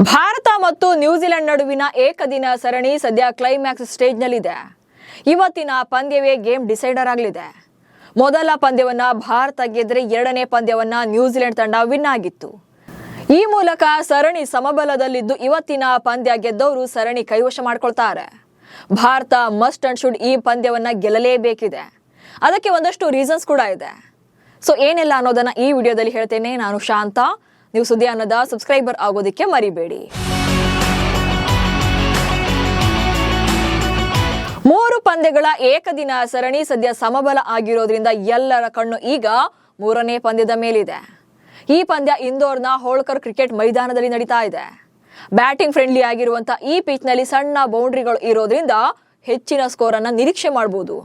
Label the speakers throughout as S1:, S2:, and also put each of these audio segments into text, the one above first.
S1: ಭಾರತ ಮತ್ತು ನ್ಯೂಜಿಲೆಂಡ್ ನಡುವಿನ ಏಕದಿನ ಸರಣಿ ಸದ್ಯ ಕ್ಲೈಮ್ಯಾಕ್ಸ್ ಸ್ಟೇಜ್ನಲ್ಲಿದೆ. ಇವತ್ತಿನ ಪಂದ್ಯವೇ ಗೇಮ್ ಡಿಸೈಡರ್ ಆಗಲಿದೆ. ಮೊದಲ ಪಂದ್ಯವನ್ನ ಭಾರತ ಗೆದ್ರೆ ಎರಡನೇ ಪಂದ್ಯವನ್ನ ನ್ಯೂಜಿಲೆಂಡ್ ತಂಡ ವಿನ್ ಆಗಿತ್ತು. ಈ ಮೂಲಕ ಸರಣಿ ಸಮಬಲದಲ್ಲಿದ್ದು ಇವತ್ತಿನ ಪಂದ್ಯ ಗೆದ್ದವರು ಸರಣಿ ಕೈವಶ ಮಾಡಿಕೊಳ್ತಾರೆ. ಭಾರತ ಮಸ್ಟ್ ಅಂಡ್ ಶುಡ್ ಈ ಪಂದ್ಯವನ್ನ ಗೆಲ್ಲಲೇಬೇಕಿದೆ. ಅದಕ್ಕೆ ಒಂದಷ್ಟು ರೀಸನ್ಸ್ ಕೂಡ ಇದೆ. ಸೊ ಏನೆಲ್ಲ ಅನ್ನೋದನ್ನ ಈ ವಿಡಿಯೋದಲ್ಲಿ ಹೇಳ್ತೇನೆ. ನಾನು ಶಾಂತ. ನೀವು ಸುದ್ದಿ ಅನ್ನೋದ ಸಬ್ಸ್ಕ್ರೈಬರ್ ಆಗೋದಕ್ಕೆ ಮರಿಬೇಡಿ. 3 ಪಂದ್ಯಗಳ ಏಕದಿನ ಸರಣಿ ಸದ್ಯ ಸಮಬಲ ಆಗಿರೋದ್ರಿಂದ ಎಲ್ಲರ ಕಣ್ಣು ಈಗ 3ನೇ ಪಂದ್ಯದ ಮೇಲಿದೆ. ಈ ಪಂದ್ಯ ಇಂದೋರ್ನ ಹೋಳ್ಕರ್ ಕ್ರಿಕೆಟ್ ಮೈದಾನದಲ್ಲಿ ನಡೀತಾ ಇದೆ. ಬ್ಯಾಟಿಂಗ್ ಫ್ರೆಂಡ್ಲಿ ಆಗಿರುವಂತಹ ಈ ಪಿಚ್ ನಲ್ಲಿ ಸಣ್ಣ ಬೌಂಡ್ರಿಗಳು ಇರೋದ್ರಿಂದ ಹೆಚ್ಚಿನ ಸ್ಕೋರ್ ಅನ್ನ ನಿರೀಕ್ಷೆ ಮಾಡಬಹುದು.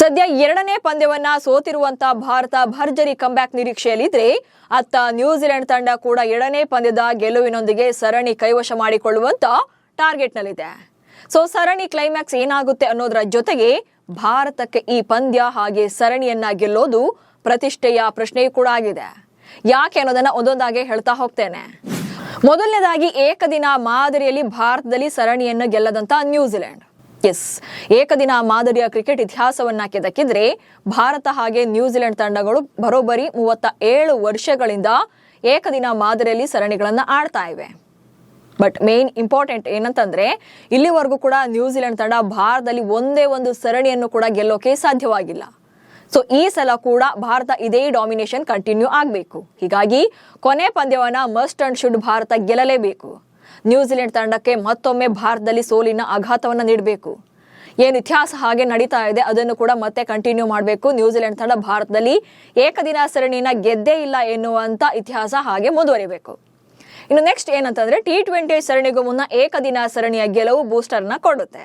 S1: ಸದ್ಯ 2ನೇ ಪಂದ್ಯವನ್ನ ಸೋತಿರುವಂತ ಭಾರತ ಭರ್ಜರಿ ಕಂಬ್ಯಾಕ್ ನಿರೀಕ್ಷೆಯಲ್ಲಿದ್ರೆ, ಅತ್ತ ನ್ಯೂಜಿಲೆಂಡ್ ತಂಡ ಕೂಡ 2ನೇ ಪಂದ್ಯದ ಗೆಲುವಿನೊಂದಿಗೆ ಸರಣಿ ಕೈವಶ ಮಾಡಿಕೊಳ್ಳುವಂತ ಟಾರ್ಗೆಟ್ ನಲ್ಲಿದೆ. ಸೊ ಸರಣಿ ಕ್ಲೈಮ್ಯಾಕ್ಸ್ ಏನಾಗುತ್ತೆ ಅನ್ನೋದರ ಜೊತೆಗೆ ಭಾರತಕ್ಕೆ ಈ ಪಂದ್ಯ ಹಾಗೆ ಸರಣಿಯನ್ನ ಗೆಲ್ಲೋದು ಪ್ರತಿಷ್ಠೆಯ ಪ್ರಶ್ನೆಯೂ ಕೂಡ ಆಗಿದೆ. ಯಾಕೆ ಅನ್ನೋದನ್ನ ಒಂದೊಂದಾಗಿ ಹೇಳ್ತಾ ಹೋಗ್ತೇನೆ. ಮೊದಲನೇದಾಗಿ ಏಕದಿನ ಮಾದರಿಯಲ್ಲಿ ಭಾರತದಲ್ಲಿ ಸರಣಿಯನ್ನು ಗೆಲ್ಲದಂತ ನ್ಯೂಜಿಲೆಂಡ್. ಏಕದಿನ ಮಾದರಿಯ ಕ್ರಿಕೆಟ್ ಇತಿಹಾಸವನ್ನ ಕೆದಕಿದ್ರೆ ಭಾರತ ಹಾಗೆ ನ್ಯೂಜಿಲೆಂಡ್ ತಂಡಗಳು ಬರೋಬ್ಬರಿ 37 ವರ್ಷಗಳಿಂದ ಏಕದಿನ ಮಾದರಿಯಲ್ಲಿ ಸರಣಿಗಳನ್ನ ಆಡ್ತಾ ಇವೆ. ಬಟ್ ಮೇನ್ ಇಂಪಾರ್ಟೆಂಟ್ ಏನಂತಂದ್ರೆ, ಇಲ್ಲಿವರೆಗೂ ಕೂಡ ನ್ಯೂಜಿಲೆಂಡ್ ತಂಡ ಭಾರತದಲ್ಲಿ ಒಂದೇ ಒಂದು ಸರಣಿಯನ್ನು ಕೂಡ ಗೆಲ್ಲೋಕೆ ಸಾಧ್ಯವಾಗಿಲ್ಲ. ಸೊ ಈ ಸಲ ಕೂಡ ಭಾರತ ಇದೇ ಡಾಮಿನೇಷನ್ ಕಂಟಿನ್ಯೂ ಆಗಬೇಕು. ಹೀಗಾಗಿ ಕೊನೆ ಪಂದ್ಯವನ್ನ ಮಸ್ಟ್ ಅಂಡ್ ಶುಡ್ ಭಾರತ ಗೆಲ್ಲಲೇಬೇಕು. ನ್ಯೂಜಿಲೆಂಡ್ ತಂಡಕ್ಕೆ ಮತ್ತೊಮ್ಮೆ ಭಾರತದಲ್ಲಿ ಸೋಲಿನ ಆಘಾತವನ್ನ ನೀಡಬೇಕು. ಏನು ಇತಿಹಾಸ ಹಾಗೆ ನಡೀತಾ ಇದೆ ಅದನ್ನು ಕೂಡ ಮತ್ತೆ ಕಂಟಿನ್ಯೂ ಮಾಡಬೇಕು. ನ್ಯೂಜಿಲೆಂಡ್ ತಂಡ ಭಾರತದಲ್ಲಿ ಏಕದಿನ ಸರಣಿನ ಗೆದ್ದೇ ಇಲ್ಲ ಎನ್ನುವಂತ ಇತಿಹಾಸ ಹಾಗೆ ಮುಂದುವರಿಬೇಕು. ಇನ್ನು ನೆಕ್ಸ್ಟ್ ಏನಂತಂದ್ರೆ, T20 ಸರಣಿಗೂ ಮುನ್ನ ಏಕದಿನ ಸರಣಿಯ ಗೆಲುವು ಬೂಸ್ಟರ್ನ ಕೊಡುತ್ತೆ.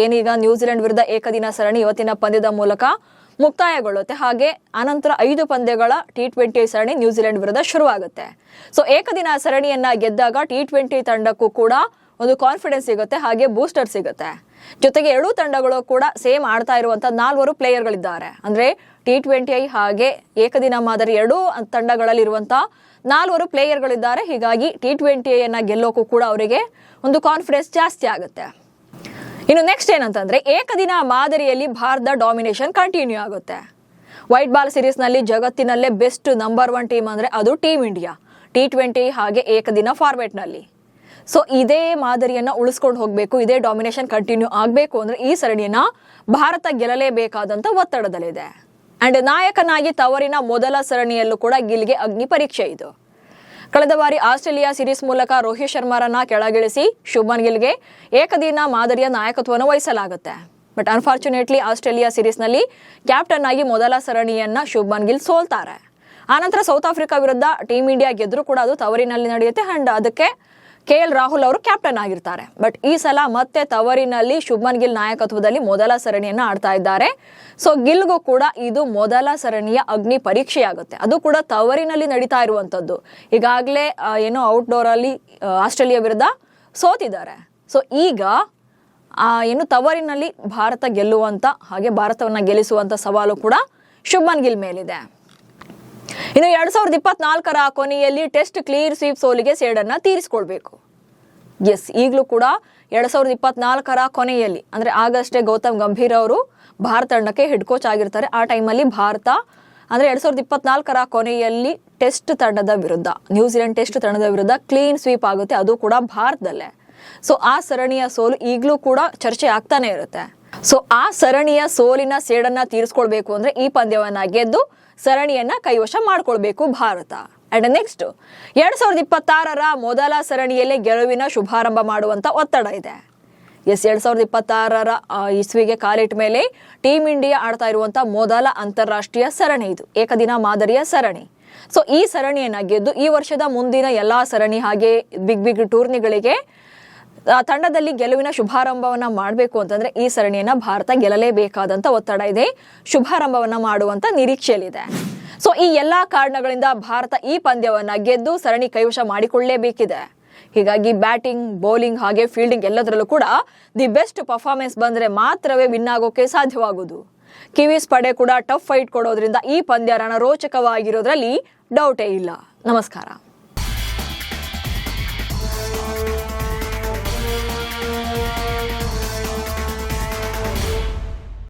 S1: ಏನೀಗ ನ್ಯೂಜಿಲೆಂಡ್ ವಿರುದ್ಧ ಏಕದಿನ ಸರಣಿ ಇವತ್ತಿನ ಪಂದ್ಯದ ಮೂಲಕ ಮುಕ್ತಾಯಗೊಳ್ಳುತ್ತೆ. ಹಾಗೆ ಅನಂತರ 5 ಪಂದ್ಯಗಳ T20 ಸರಣಿ ನ್ಯೂಜಿಲೆಂಡ್ ವಿರುದ್ಧ ಶುರುವಾಗುತ್ತೆ. ಸೊ ಏಕದಿನ ಸರಣಿಯನ್ನ ಗೆದ್ದಾಗ T20 ತಂಡಕ್ಕೂ ಕೂಡ ಒಂದು ಕಾನ್ಫಿಡೆನ್ಸ್ ಸಿಗುತ್ತೆ, ಹಾಗೆ ಬೂಸ್ಟರ್ ಸಿಗುತ್ತೆ. ಜೊತೆಗೆ 2 ತಂಡಗಳು ಕೂಡ ಸೇಮ್ ಆಡ್ತಾ ಇರುವಂತಹ 4 ಪ್ಲೇಯರ್ಗಳಿದ್ದಾರೆ. ಅಂದ್ರೆ T20 ಹಾಗೆ ಏಕದಿನ ಮಾದರಿ 2 ತಂಡಗಳಲ್ಲಿ ಇರುವಂತಹ 4 ಪ್ಲೇಯರ್ಗಳಿದ್ದಾರೆ. ಹೀಗಾಗಿ T20 ಗೆಲ್ಲೋಕ್ಕೂ ಕೂಡ ಅವರಿಗೆ ಒಂದು ಕಾನ್ಫಿಡೆನ್ಸ್ ಜಾಸ್ತಿ ಆಗುತ್ತೆ. ಇನ್ನು ನೆಕ್ಸ್ಟ್ ಏನಂತಂದ್ರೆ, ಏಕದಿನ ಮಾದರಿಯಲ್ಲಿ ಭಾರತ ಡಾಮಿನೇಷನ್ ಕಂಟಿನ್ಯೂ ಆಗುತ್ತೆ. ವೈಟ್ ಬಾಲ್ ಸೀರೀಸ್ ನಲ್ಲಿ ಜಗತ್ತಿನಲ್ಲೇ ಬೆಸ್ಟ್ ನಂಬರ್ 1 ಟೀಮ್ ಅಂದ್ರೆ ಅದು ಟೀಮ್ ಇಂಡಿಯಾ. T20 ಹಾಗೆ ಏಕದಿನ ಫಾರ್ಮ್ಯಾಟ್ ನಲ್ಲಿ. ಸೊ ಇದೇ ಮಾದರಿಯನ್ನ ಉಳಿಸ್ಕೊಂಡು ಹೋಗ್ಬೇಕು, ಇದೇ ಡಾಮಿನೇಷನ್ ಕಂಟಿನ್ಯೂ ಆಗಬೇಕು ಅಂದ್ರೆ ಈ ಸರಣಿಯನ್ನ ಭಾರತ ಗೆಲ್ಲಲೇಬೇಕಾದಂತ ಒತ್ತಡದಲ್ಲಿದೆ. ಅಂಡ್ ನಾಯಕನಾಗಿ ತವರಿನ ಮೊದಲ ಸರಣಿಯಲ್ಲೂ ಕೂಡ ಗಿಲ್ಗೆ ಅಗ್ನಿ ಪರೀಕ್ಷೆ ಇದು. ಕಳೆದ ಬಾರಿ ಆಸ್ಟ್ರೇಲಿಯಾ ಸೀರೀಸ್ ಮೂಲಕ ರೋಹಿತ್ ಶರ್ಮಾರನ್ನ ಕೆಳಗಿಳಿಸಿ ಶುಭ್ಮನ್ ಗಿಲ್ಗೆ ಏಕದಿನ ಮಾದರಿಯ ನಾಯಕತ್ವವನ್ನು ವಹಿಸಲಾಗುತ್ತೆ. ಬಟ್ ಅನ್ಫಾರ್ಚುನೇಟ್ಲಿ ಆಸ್ಟ್ರೇಲಿಯಾ ಸೀರೀಸ್ ನಲ್ಲಿ ಕ್ಯಾಪ್ಟನ್ ಆಗಿ ಮೊದಲ ಸರಣಿಯನ್ನ ಶುಭ್ಮನ್ ಗಿಲ್ ಸೋಲ್ತಾರೆ. ಆನಂತರ ಸೌತ್ ಆಫ್ರಿಕಾ ವಿರುದ್ಧ ಟೀಮ್ ಇಂಡಿಯಾ ಗೆದ್ರು ಕೂಡ ಅದು ತವರಿನಲ್ಲಿ ನಡೆಯುತ್ತೆ. ಅಂಡ್ ಅದಕ್ಕೆ KL ರಾಹುಲ್ ಅವರು ಕ್ಯಾಪ್ಟನ್ ಆಗಿರ್ತಾರೆ. ಬಟ್ ಈ ಸಲ ಮತ್ತೆ ತವರಿನಲ್ಲಿ ಶುಭ್ಮನ್ ಗಿಲ್ ನಾಯಕತ್ವದಲ್ಲಿ ಮೊದಲ ಸರಣಿಯನ್ನ ಆಡ್ತಾ ಇದ್ದಾರೆ. ಸೊ ಗಿಲ್ಗೂ ಕೂಡ ಇದು ಮೊದಲ ಸರಣಿಯ ಅಗ್ನಿ ಪರೀಕ್ಷೆಯಾಗುತ್ತೆ. ಅದು ಕೂಡ ತವರಿನಲ್ಲಿ ನಡೀತಾ ಇರುವಂತದ್ದು. ಈಗಾಗಲೇ ಔಟ್ಡೋರ್ ಅಲ್ಲಿ ಆಸ್ಟ್ರೇಲಿಯಾ ವಿರುದ್ಧ ಸೋತಿದ್ದಾರೆ. ಸೊ ಈಗ ತವರಿನಲ್ಲಿ ಭಾರತ ಗೆಲ್ಲುವಂತ ಹಾಗೆ ಭಾರತವನ್ನ ಗೆಲ್ಲಿಸುವಂತ ಸವಾಲು ಕೂಡ ಶುಭ್ಮನ್ ಗಿಲ್ ಮೇಲಿದೆ. ಇನ್ನು 2024ರ ಕೊನೆಯಲ್ಲಿ ಟೆಸ್ಟ್ ಕ್ಲೀನ್ ಸ್ವೀಪ್ ಸೋಲಿಗೆ ಸೇಡನ್ನ ತೀರಿಸಿಕೊಳ್ಬೇಕು. ಈಗಲೂ ಕೂಡ 2024ರ ಕೊನೆಯಲ್ಲಿ ಅಂದ್ರೆ ಆಗಸ್ಟೇ ಗೌತಮ್ ಗಂಭೀರ್ ಅವರು ಭಾರತ ತಂಡಕ್ಕೆ ಹೆಡ್ ಕೋಚ್ ಆಗಿರ್ತಾರೆ. ಆ ಟೈಮಲ್ಲಿ ಭಾರತ ಅಂದ್ರೆ 2024ರ ಕೊನೆಯಲ್ಲಿ ಟೆಸ್ಟ್ ತಂಡದ ವಿರುದ್ಧ, ನ್ಯೂಜಿಲೆಂಡ್ ಟೆಸ್ಟ್ ತಂಡದ ವಿರುದ್ಧ ಕ್ಲೀನ್ ಸ್ವೀಪ್ ಆಗುತ್ತೆ, ಅದು ಕೂಡ ಭಾರತದಲ್ಲೇ. ಸೊ ಆ ಸರಣಿಯ ಸೋಲು ಈಗಲೂ ಕೂಡ ಚರ್ಚೆ ಆಗ್ತಾನೆ ಇರುತ್ತೆ. ಸೊ ಆ ಸರಣಿಯ ಸೋಲಿನ ಸೇಡನ್ನ ತೀರಿಸ್ಕೊಳ್ಬೇಕು ಅಂದ್ರೆ ಈ ಪಂದ್ಯವನ್ನ ಗೆದ್ದು ಸರಣಿಯನ್ನ ಕೈವಶ ಮಾಡ್ಕೊಳ್ಬೇಕು ಭಾರತ. ಅಂಡ್ ನೆಕ್ಸ್ಟ್ 2026ರ ಮೊದಲ ಸರಣಿಯಲ್ಲೇ ಗೆಲುವಿನ ಶುಭಾರಂಭ ಮಾಡುವಂತ ಒತ್ತಡ ಇದೆ. 2026ರ ಇಸ್ವಿಗೆ ಕಾಲಿಟ್ಟ ಮೇಲೆ ಟೀಮ್ ಇಂಡಿಯಾ ಆಡ್ತಾ ಇರುವಂತ ಮೊದಲ ಅಂತಾರಾಷ್ಟ್ರೀಯ ಸರಣಿ ಇದು, ಏಕದಿನ ಮಾದರಿಯ ಸರಣಿ. ಸೊ ಈ ಸರಣಿಯನ್ನ ಗೆದ್ದು ಈ ವರ್ಷದ ಮುಂದಿನ ಎಲ್ಲಾ ಸರಣಿ ಹಾಗೆ ಬಿಗ್ ಟೂರ್ನಿಗಳಿಗೆ ತಂಡದಲ್ಲಿ ಗೆಲುವಿನ ಶುಭಾರಂಭವನ್ನ ಮಾಡಬೇಕು ಅಂತಂದ್ರೆ ಈ ಸರಣಿಯನ್ನ ಭಾರತ ಗೆಲ್ಲಲೇಬೇಕಾದಂತ ಒತ್ತಡ ಇದೆ, ಶುಭಾರಂಭವನ್ನ ಮಾಡುವಂತ ನಿರೀಕ್ಷೆಯಲ್ಲಿದೆ. ಸೊ ಈ ಎಲ್ಲಾ ಕಾರಣಗಳಿಂದ ಭಾರತ ಈ ಪಂದ್ಯವನ್ನ ಗೆದ್ದು ಸರಣಿ ಕೈವಶ ಮಾಡಿಕೊಳ್ಳಲೇಬೇಕಿದೆ. ಹೀಗಾಗಿ ಬ್ಯಾಟಿಂಗ್, ಬೌಲಿಂಗ್ ಹಾಗೆ ಫೀಲ್ಡಿಂಗ್ ಎಲ್ಲದರಲ್ಲೂ ಕೂಡ ದಿ ಬೆಸ್ಟ್ ಪರ್ಫಾರ್ಮೆನ್ಸ್ ಬಂದ್ರೆ ಮಾತ್ರವೇ ವಿನ್ ಆಗೋಕೆ ಸಾಧ್ಯವಾಗುವುದು. ಕಿವೀಸ್ ಪಡೆ ಕೂಡ ಟಫ್ ಫೈಟ್ ಕೊಡೋದ್ರಿಂದ ಈ ಪಂದ್ಯ ರಣರೋಚಕವಾಗಿರೋದ್ರಲ್ಲಿ ಡೌಟೇ ಇಲ್ಲ. ನಮಸ್ಕಾರ.